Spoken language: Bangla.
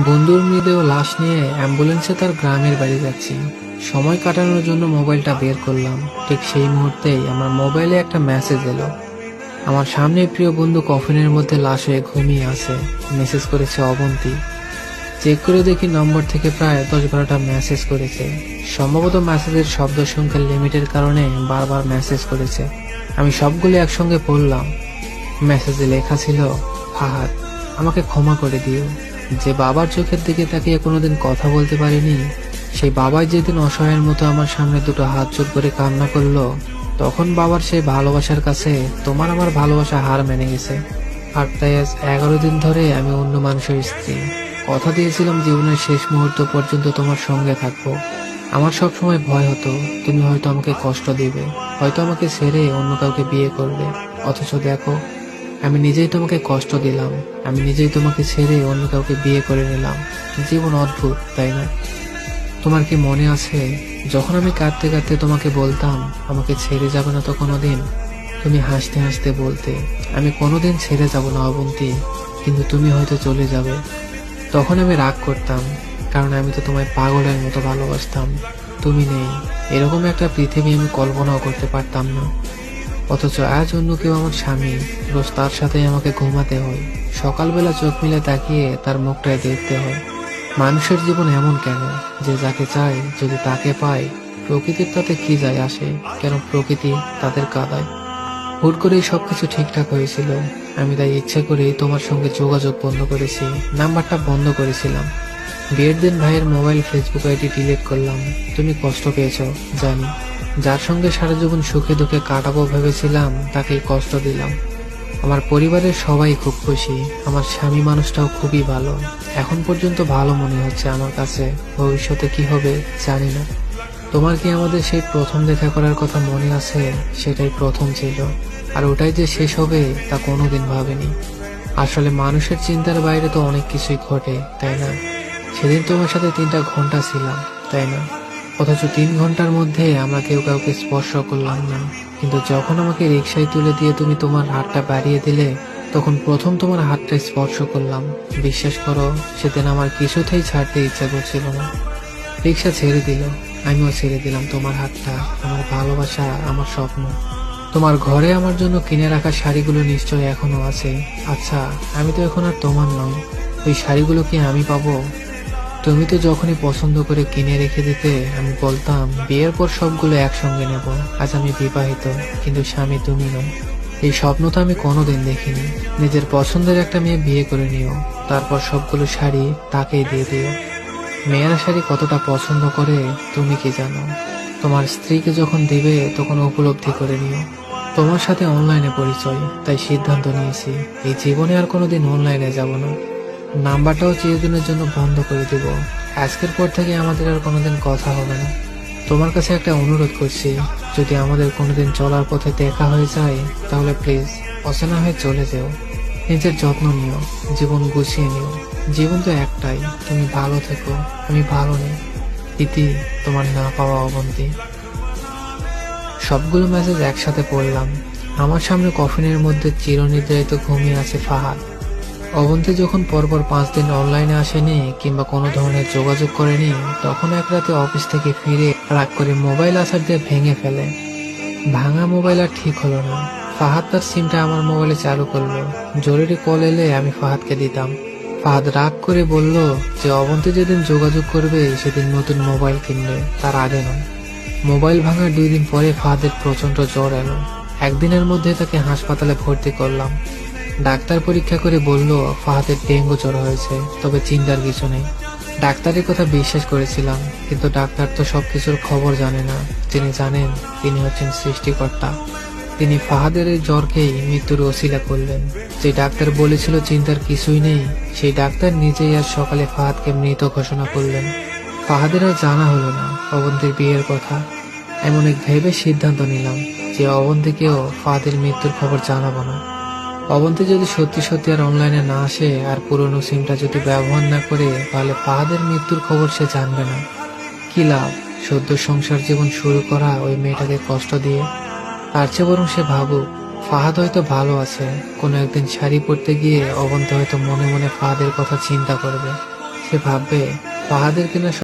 বন্ধুর মৃতদেহ লাশ নিয়ে অ্যাম্বুলেন্সে তার গ্রামের বাড়ি যাচ্ছি। সময় কাটানোর জন্য মোবাইলটা বের করলাম। ঠিক সেই মুহূর্তেই আমার মোবাইলে একটা মেসেজ এলো। আমার সামনে প্রিয় বন্ধু কফিনের মধ্যে লাশ হয়ে ঘুমিয়ে আছে। মেসেজ করেছে অবন্তী। চেক করে দেখি নম্বর থেকে প্রায় 10-12টা মেসেজ করেছে। সম্ভবত মেসেজের শব্দ সংখ্যার লিমিটের কারণে বারবার মেসেজ করেছে। আমি সবগুলো একসঙ্গে পড়লাম। মেসেজে লেখা ছিল, ফাহাদ, আমাকে ক্ষমা করে দিও। যে বাবার চোখের দিকে তাকিয়ে কোনোদিন কথা বলতে পারিনি, সেই বাবাই যেদিন অসহায়ের মতো আমার সামনে দুটো হাত জোর করে কান্না করলো, তখন বাবার সেই ভালোবাসার কাছে তোমার আমার ভালোবাসা হার মেনে গেছে। আর তাই আজ 11 দিন ধরে আমি অন্য মানুষের স্ত্রী। কথা দিয়েছিলাম জীবনের শেষ মুহূর্ত পর্যন্ত তোমার সঙ্গে থাকবো। আমার সবসময় ভয় হতো তুমি হয়তো আমাকে কষ্ট দিবে, হয়তো আমাকে ছেড়ে অন্য কাউকে বিয়ে করবে। অথচ দেখো, আমি নিজেই তোমাকে কষ্ট দিলাম, আমি নিজেই তোমাকে ছেড়ে অন্য কাউকে বিয়ে করে নিলাম। জীবন অদ্ভুত, তাই না? তোমার কি মনে আছে, যখন আমি কাঁদতে কাঁদতে তোমাকে বলতাম আমাকে ছেড়ে যাবে না তো কোনোদিন, তুমি হাসতে হাসতে বলতে আমি কোনোদিন ছেড়ে যাব না অবন্তী, কিন্তু তুমি হয়তো চলে যাবে। তখন আমি রাগ করতাম, কারণ আমি তো তোমায় পাগলের মতো ভালোবাসতাম। তুমি নেই, এরকম একটা পৃথিবী আমি কল্পনাও করতে পারতাম না। অথচ আজ অন্য কেউ আমার স্বামী, রোজ তার সাথে আমাকে ঘুমাতে হয়, সকালবেলা চোখ মিলে তাকিয়ে তার মুখটায় দেখতে হয়। মানুষের জীবন এমন কেন যে যাকে চাই যদি তাকে পায়, প্রকৃতির তাতে কি যায় আসে? কেন প্রকৃতি তাদের কাঁদায়? হুট করেই সবকিছু ঠিকঠাক হয়েছিল। আমি তাই ইচ্ছে করেই তোমার সঙ্গে যোগাযোগ বন্ধ করেছি, নাম্বারটা বন্ধ করেছিলাম। বিয়ের দিন ভাইয়ের মোবাইল ফেসবুক আইডি ডিলিট করলাম। তুমি কষ্ট পেয়েছো জানি, যার সঙ্গে সারা জীবন সুখে দুঃখে কাটাবো ভেবেছিলাম তাকেই কষ্ট দিলাম। আমার পরিবারের সবাই খুব খুশি, আমার স্বামী মানুষটাও খুবই ভালো। এখন পর্যন্ত ভালো মনে হচ্ছে আমার কাছে, ভবিষ্যতে কি হবে জানি না। তোমার কি আমাদের সেই প্রথম দেখা করার কথা মনে আছে? সেটাই প্রথম ছিল, আর ওটাই যে শেষ হবে তা কোনোদিন ভাবিনি। আসলে মানুষের চিন্তার বাইরে তো অনেক কিছুই ঘটে, তাই না? সেদিন তোমার সাথে 3টা ঘন্টা ছিলাম, তাই না? অথচ 3 ঘন্টার মধ্যে আমরা কেউ কাউকে স্পর্শ করলাম না। কিন্তু যখন আমাকে রিকশায় তুলে দিয়ে তুমি তোমার হাতটা বাড়িয়ে দিলে, তখন প্রথম তোমার হাতটা স্পর্শ করলাম। বিশ্বাস করো, সেদিন আমার কিছুতেই ছাড়তে ইচ্ছা করছিল না। রিকশা ছেড়ে দিল, আমিও ছেড়ে দিলাম তোমার হাতটা। আমার ভালোবাসা, আমার স্বপ্ন। তোমার ঘরে আমার জন্য কিনে রাখা শাড়িগুলো নিশ্চয়ই এখনো আছে। আচ্ছা, আমি তো এখন আর তোমার নই, ওই শাড়িগুলো কি আমি পাবো? তুমি তো যখনই পছন্দ করে কিনে রেখে দিতে, আমি বলতাম বিয়ের পর সবগুলো একসঙ্গে নেব। আজ আমি বিবাহিত, কিন্তু স্বামী তুমি নও। এই স্বপ্ন তো আমি কোনোদিন দেখিনি। নিজের পছন্দের একটা মেয়ে বিয়ে করে নিও, তারপর সবগুলো শাড়ি তাকেই দিয়ে দিও। মেয়েরা শাড়ি কতটা পছন্দ করে তুমি কি জানো? তোমার স্ত্রীকে যখন দিবে তখন উপলব্ধি করে নিও। তোমার সাথে অনলাইনে পরিচয়, তাই সিদ্ধান্ত নিয়েছি এই জীবনে আর কোনোদিন অনলাইনে যাব না। নাম্বারটাও চিরদিনের জন্য বন্ধ করে দেব। আজকের পর থেকে আমাদের আর কোনোদিন কথা হবে না। তোমার কাছে একটা অনুরোধ করছি, যদি আমাদের কোনোদিন চলার পথে দেখা হয়ে যায়, তাহলে প্লিজ অচেনা হয়ে চলে যেও। নিজের যত্ন নিও, জীবন গুছিয়ে নিও। জীবন তো একটাই, তুমি ভালো থেকো, আমি ভালো নেই। ইতি, তোমার না পাওয়া অবন্তী। সবগুলো মেসেজ একসাথে পড়লাম। আমার সামনে কফিনের মধ্যে চিরনিদ্রায়িত ঘুমিয়ে আছে ফাহাদ। অবন্তী যখন পরপর 5 দিন অনলাইনে আসেনি কিংবা কোনো ধরনের যোগাযোগ করেনি, তখন এক রাতে অফিস থেকে ফিরে রাগ করে মোবাইল আছাড় দিয়ে ভেঙে ফেলে। ভাঙা মোবাইল আর ঠিক হলো না। ফাহাদ তার সিমটা আমার মোবাইলে চালু করলো। জরুরি কল এলে আমি ফাহাদকে দিতাম। ফাহাদ রাগ করে বলল যে অবন্তী যেদিন যোগাযোগ করবে সেদিন নতুন মোবাইল কিনবে, তার আগে নয়। মোবাইল ভাঙার 2 দিন পরে ফাহাদের প্রচন্ড জ্বর এলো। একদিনের মধ্যে তাকে হাসপাতালে ভর্তি করলাম। ডাক্তার পরীক্ষা করে বলল ফাহাদের ডেঙ্গু জ্বর হয়েছে, তবে চিন্তার কিছু নেই। ডাক্তারের কথা বিশ্বাস করেছিলাম, কিন্তু ডাক্তার তো সবকিছুর খবর জানে না। যিনি জানেন তিনি হচ্ছেন সৃষ্টিকর্তা। তিনি ফাহাদের এই জ্বরকেই মৃত্যুর ওসিলা করলেন। যে ডাক্তার বলেছিল চিন্তার কিছুই নেই, সেই ডাক্তার নিজেই আজ সকালে ফাহাদকে মৃত ঘোষণা করলেন। ফাহাদের আর জানা হলো না অবন্তীর বিয়ের কথা। এমন এক ভেবে সিদ্ধান্ত নিলাম যে অবন্তীকেও ফাহাদের মৃত্যুর খবর জানাবো না। অবন্তী যদি সত্যি সত্যি আর অনলাইনে না আসে আর পুরনো সিমটা যদি ব্যবহার না করে, তাহলে ফাহাদের মৃত্যুর খবর সে জানবে না। কি লাভ সদ্য সংসার জীবন শুরু করা ওই মেয়েটাকে কষ্ট দিয়ে? তার চেয়ে বরং সে ভাবুক ফাহাদ হয়তো ভালো আছে। কোনো একদিন শাড়ি পরতে গিয়ে অবন্তী হয়তো মনে মনে ফাহাদের কথা চিন্তা করবে। সে ভাববে ফাহাদের কেনা